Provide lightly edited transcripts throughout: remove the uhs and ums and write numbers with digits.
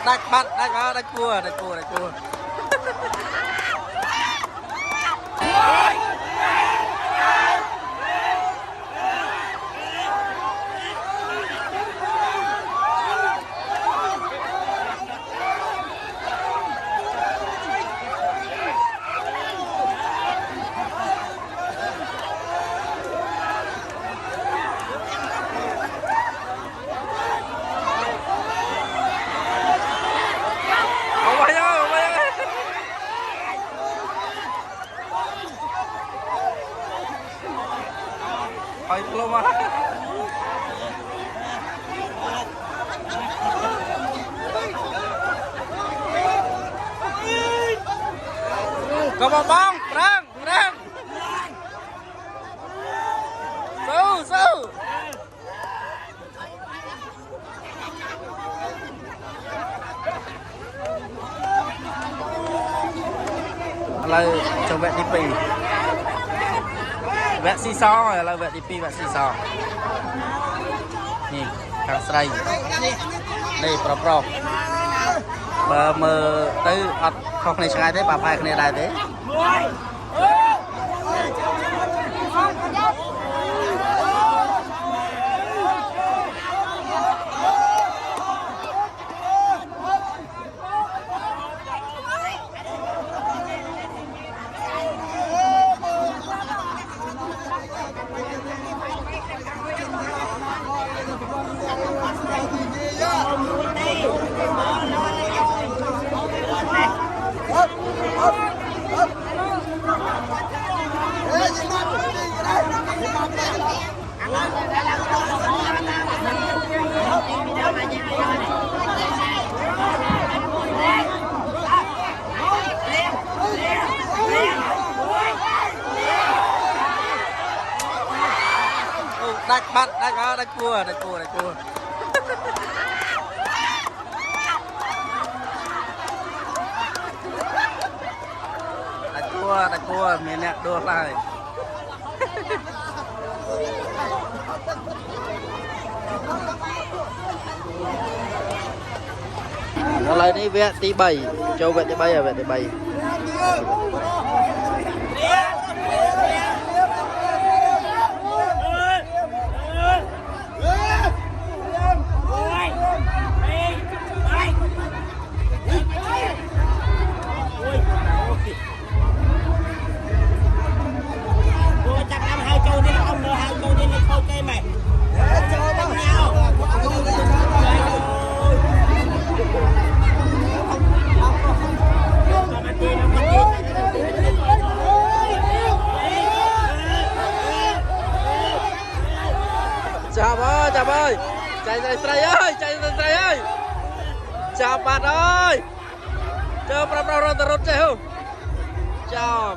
đạch bắt đạch cua hỏi luôn mà có bong răng sâu là trong vẹn đi pì vẹn xì xo rồi là vẹn đi pì vẹn xì xo nè thằng sray đây pro bờ mờ tới không này sai thế bà phải này đại thế đạch bắt đạch cua đạch cua miền nè đua lại lại đi vẹn tí 7 châu vẹn tí 7 à vẹn tí 7 chào ơi chạy stray ơi chào bạn ơi chờ rốt chào chào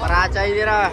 para chạy đi ra